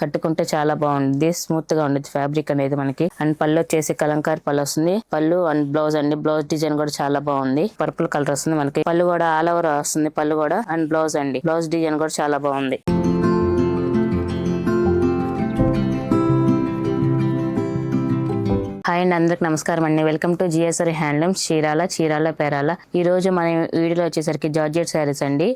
కట్టుకుంటే చాలా బాగుంది, స్మూత్ గా ఉండేది ఫ్యాబ్రిక్ అనేది మనకి. అండ్ పళ్ళు వచ్చేసి కలంకారీ పళ్ళు వస్తుంది. పళ్ళు అండ్ బ్లౌజ్ అండి, బ్లౌజ్ డిజైన్ కూడా చాలా బాగుంది. పర్పుల్ కలర్ వస్తుంది మనకి. పళ్ళు కూడా ఆల్ ఓవర్ వస్తుంది పళ్ళు కూడా. అండ్ బ్లౌజ్ అండి, బ్లౌజ్ డిజైన్ కూడా చాలా బాగుంది. హాయ్ అండి, అందరికి నమస్కారం అండి. Welcome to GSR handlooms Chirala Perala. ఈ రోజు మన వీడియోలో వచ్చేసరికి జార్జెట్ శారీస్ అండి.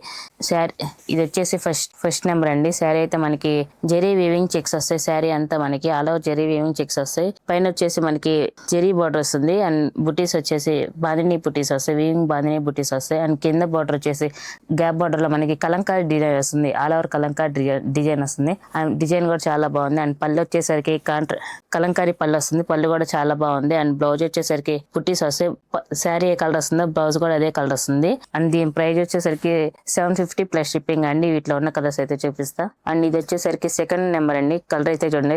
ఇది వచ్చేసి ఫస్ట్ నెంబర్ అండి. శారీ అయితే మనకి జెరీ వీవింగ్ చెక్స్ వస్తాయి. శారీ అంతా మనకి all over zari weaving checks వస్తాయి. పైన వచ్చేసి మనకి జెరీ బార్డర్ వస్తుంది. అండ్ బుటీస్ వచ్చేసి బాందిని బుటీస్ వస్తాయి, వీవింగ్ బాందిని బుటీస్ వస్తాయి. అండ్ కింద బార్డర్ వచ్చేసి గ్యాప్ బార్డర్ లో మనకి కలంకారీ డిజైన్ వస్తుంది. ఆల్ ఓవర్ కలంకారీ డిజైన్ వస్తుంది. అండ్ డిజైన్ కూడా చాలా బాగుంది. అండ్ పళ్ళు వచ్చేసరికి కలంకారీ పళ్ళు వస్తుంది. పళ్ళు కూడా చాలా బాగుంది. అండ్ బ్లౌజ్ వచ్చేసరికి పుట్టీస్ వస్తాయి. శారీ ఏ కలర్ వస్తుందో బ్లౌజ్ కూడా అదే కలర్ వస్తుంది. అండ్ దీని ప్రైస్ వచ్చేసరికి 750 ప్లస్ షిప్పింగ్ అండి. వీటిలో ఉన్న కలర్స్ అయితే చూపిస్తా. అండ్ ఇది వచ్చేసరికి సెకండ్ నెంబర్ అండి. కలర్ అయితే చూడండి,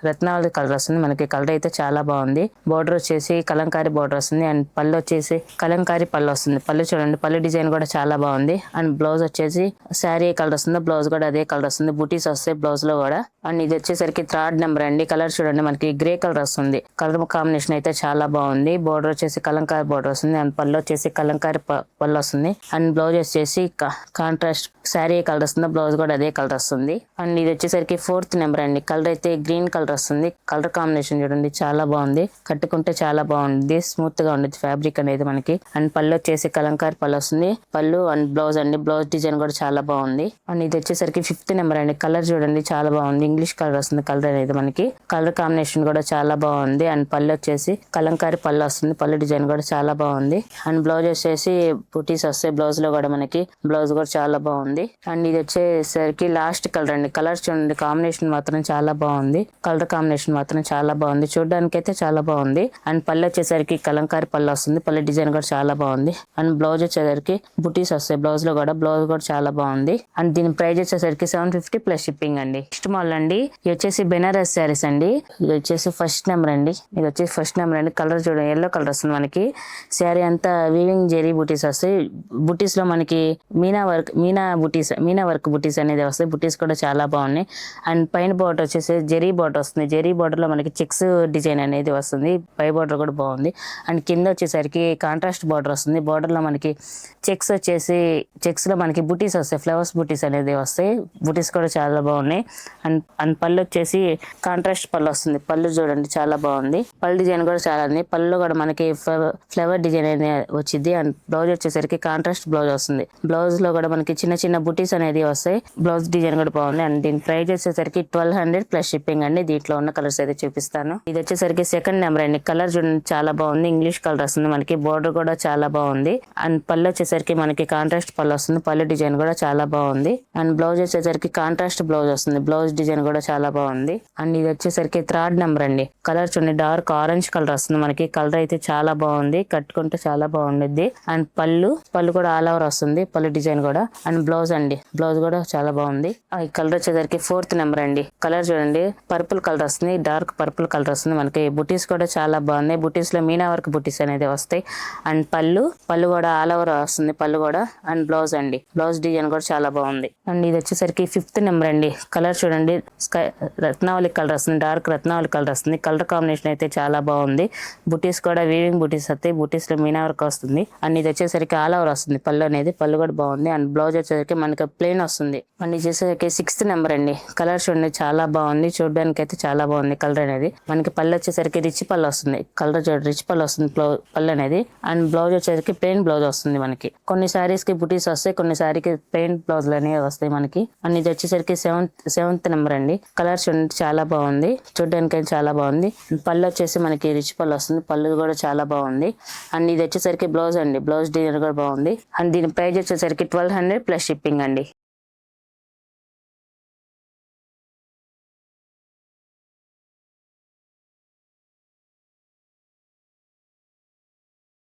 రత్నావళి కలర్ వస్తుంది మనకి. కలర్ అయితే చాలా బాగుంది. బోర్డర్ వచ్చేసి కలంకారీ బోర్డర్ వస్తుంది. అండ్ పళ్ళు వచ్చేసి కలంకారీ పళ్ళు వస్తుంది. పళ్ళు చూడండి, పళ్ళు డిజైన్ కూడా చాలా బాగుంది. అండ్ బ్లౌజ్ వచ్చేసి శారీ ఏ కలర్ వస్తుందో బ్లౌజ్ కూడా అదే కలర్ వస్తుంది. బుటీస్ వస్తాయి బ్లౌజ్ లో కూడా. అండ్ ఇది వచ్చేసరికి థర్డ్ నెంబర్ అండి. కలర్ చూడండి, మనకి గ్రే కలర్ వస్తుంది. కలర్ కాంబినేషన్ అయితే చాలా బాగుంది. బోర్డర్ వచ్చేసి కలంకారీ బోర్డర్ వస్తుంది. అండ్ పళ్ళు వచ్చేసి కలంకారీ పళ్ళు వస్తుంది. అండ్ బ్లౌజ్ వచ్చేసి కాంట్రాస్ట్ శారీ ఏ కలర్ వస్తుందో బ్లౌజ్ కూడా అదే కలర్ వస్తుంది. అండ్ ఇది వచ్చేసరికి ఫోర్త్ నెంబర్ అండి. కలర్ అయితే గ్రీన్ కలర్ వస్తుంది. కలర్ కాంబినేషన్ చూడండి, చాలా బాగుంది. కట్టుకుంటే చాలా బాగుంది, స్మూత్ గా ఉండేది ఫ్యాబ్రిక్ అనేది మనకి. అండ్ పళ్ళు వచ్చేసి కలంకారీ పళ్ళు వస్తుంది. పళ్ళు అండ్ బ్లౌజ్ అండి, బ్లౌజ్ డిజైన్ కూడా చాలా బాగుంది. అండ్ ఇది వచ్చేసరికి ఫిఫ్త్ నెంబర్ అండి. కలర్ చూడండి, చాలా బాగుంది. ఇంగ్లీష్ కలర్ వస్తుంది కలర్ అనేది మనకి. కలర్ కాంబినేషన్ కూడా చాలా బాగుంది. అండ్ పళ్ళు వచ్చేసి కలంకారీ పళ్ళు వస్తుంది. పళ్ళు డిజైన్ కూడా చాలా బాగుంది. అండ్ బ్లౌజ్ వచ్చేసి బుటీస్ వస్తాయి బ్లౌజ్ లో కూడా మనకి. బ్లౌజ్ కూడా చాలా బాగుంది. అండ్ ఇది వచ్చేసరికి లాస్ట్ కలర్ అండి. కలర్ చూడండి, కాంబినేషన్ మాత్రం చాలా బాగుంది. కలర్ కాంబినేషన్ మాత్రం చాలా బాగుంది, చూడడానికి అయితే చాలా బాగుంది. అండ్ పళ్ళు వచ్చేసరికి కలంకారీ పళ్ళు వస్తుంది. పళ్ళు డిజైన్ కూడా చాలా బాగుంది. అండ్ బ్లౌజ్ వచ్చేసరికి బుటీస్ వస్తాయి బ్లౌజ్ లో కూడా. బ్లౌజ్ కూడా చాలా బాగుంది. అండ్ దీని ప్రైస్ వచ్చేసరికి 750 ప్లస్ షిప్పింగ్ అండి. నెక్స్ట్ మోడల్ అండి, ఇది వచ్చేసి బెనారస్ శారీస్ అండి. ఇది వచ్చేసి ఫస్ట్ నెంబర్ అండి. ఇది వచ్చేసి ఫస్ట్ నెంబర్ అండి. కలర్ చూడండి, ఎల్లో కలర్ వస్తుంది మనకి. శారీ అంతా వీవింగ్ జెరీ బుటీస్ వస్తాయి. బుటీస్ లో మనకి మీనా వర్క్ బుటీస్ అనేది వస్తాయి. బుటీస్ కూడా చాలా బాగున్నాయి. అండ్ పైన బోర్డర్ వచ్చేసి జెరీ బోర్డర్ వస్తుంది. జెరీ బోర్డర్ లో మనకి చెక్స్ డిజైన్ అనేది వస్తుంది. పై బోర్డర్ కూడా బాగుంది. అండ్ కింద వచ్చేసరికి కాంట్రాస్ట్ బోర్డర్ వస్తుంది. బోర్డర్ లో మనకి చెక్స్ లో మనకి బుటీస్ వస్తాయి. ఫ్లవర్స్ బుటీస్ అనేది వస్తాయి. బుటీస్ కూడా చాలా బాగున్నాయి. అండ్ పళ్ళు వచ్చేసి కాంట్రాస్ట్ పళ్ళు వస్తుంది. పళ్ళు చూడండి, చాలా బాగుంది. పళ్ళు డిజైన్ కూడా చాలా ఉంది. పళ్ళు కూడా మనకి ఫ్లవర్ డిజైన్ అనేది వచ్చింది. అండ్ బ్లౌజ్ వచ్చేసరికి కాంట్రాస్ట్ బ్లౌజ్ వస్తుంది. బ్లౌజ్ లో కూడా మనకి చిన్న చిన్న బుటీస్ అనేది వస్తాయి. బ్లౌజ్ డిజైన్ కూడా బాగుంది. అండ్ దీని ప్రైస్ వచ్చేసరికి 1200 ప్లస్ షిప్పింగ్ అండి. దీంట్లో ఉన్న కలర్స్ అయితే చూపిస్తాను. ఇది వచ్చేసరికి సెకండ్ నెంబర్ అండి. కలర్ చూడండి, చాలా బాగుంది. ఇంగ్లీష్ కలర్ వస్తుంది మనకి. బోర్డర్ కూడా చాలా బాగుంది. అండ్ పళ్ళు వచ్చేసరికి మనకి కాంట్రాస్ట్ పళ్ళు వస్తుంది. పళ్ళు డిజైన్ కూడా చాలా బాగుంది. అండ్ బ్లౌజ్ వచ్చేసరికి కాంట్రాస్ట్ బ్లౌజ్ వస్తుంది. బ్లౌజ్ డిజైన్ కూడా చాలా బాగుంది. అండ్ ఇది వచ్చేసరికి థర్డ్ నెంబర్ అండి. కలర్ చూడండి, డార్క్ ఆరెంజ్ కలర్ వస్తుంది మనకి. కలర్ అయితే చాలా బాగుంది, కట్టుకుంటే చాలా బాగుండిద్ది. అండ్ పళ్ళు కూడా ఆల్ ఓవర్ వస్తుంది. పళ్ళు డిజైన్ కూడా. అండ్ బ్లౌజ్ అండి, బ్లౌజ్ కూడా చాలా బాగుంది. ఈ కలర్ వచ్చేసరికి ఫోర్త్ నెంబర్ అండి. కలర్ చూడండి, పర్పుల్ కలర్ వస్తుంది. డార్క్ పర్పుల్ కలర్ వస్తుంది మనకి. బుటీస్ కూడా చాలా బాగున్నాయి. బుటీస్ లో మీనా వర్క్ బుటీస్ అనేది వస్తాయి. అండ్ పళ్ళు కూడా ఆల్ ఓవర్ వస్తుంది పళ్ళు కూడా. అండ్ బ్లౌజ్ అండి, బ్లౌజ్ డిజైన్ కూడా చాలా బాగుంది. అండ్ ఇది వచ్చేసరికి ఫిఫ్త్ నెంబర్ అండి. కలర్ చూడండి, రత్నావళి కలర్ వస్తుంది. డార్క్ రత్నావళి కలర్ వస్తుంది. కలర్ కాంబినేషన్ అయితే చాలా బాగుంది. బుటీస్ కూడా వీవింగ్ బుటీస్ వస్తాయి. బుటీస్ లో మీనా వర్క్ వస్తుంది. అండ్ ఇది వచ్చేసరికి ఆల్ ఓవర్ వస్తుంది పళ్ళు అనేది. పళ్ళు కూడా బాగుంది. అండ్ బ్లౌజ్ వచ్చేసరికి మనకి ప్లెయిన్ వస్తుంది. అండ్ ఇది వచ్చేసరికి సిక్స్త్ నెంబర్ అండి. కలర్ చూడండి, చాలా బాగుంది. చూడడానికి అయితే చాలా బాగుంది కలర్ అనేది మనకి. పళ్ళు వచ్చేసరికి రిచ్ పళ్ళు వస్తుంది. కలర్ చూడండి, రిచ్ పళ్ళు వస్తుంది పళ్ళు అనేది. అండ్ బ్లౌజ్ వచ్చేసరికి ప్లెయిన్ బ్లౌజ్ వస్తుంది మనకి. కొన్ని సారీస్ కి బుటీస్ వస్తాయి, కొన్ని సారీకి ప్లెయిన్ బ్లౌజ్ అనేవి వస్తాయి మనకి. అండ్ ఇది వచ్చేసరికి సెవెంత్ నెంబర్ అండి. కలర్ చూడండి, చాలా బాగుంది. చూడడానికి అయితే చాలా బాగుంది. పళ్ళు వచ్చేసి మనకి రిచ్ పళ్ళు వస్తుంది. పళ్ళు కూడా చాలా బాగుంది. అండ్ ఇది వచ్చేసరికి బ్లౌజ్ అండి. బ్లౌజ్ డిజైన్ కూడా బాగుంది. అండ్ దీని ప్రైస్ వచ్చేసరికి 1200 ప్లస్ షిప్పింగ్ అండి.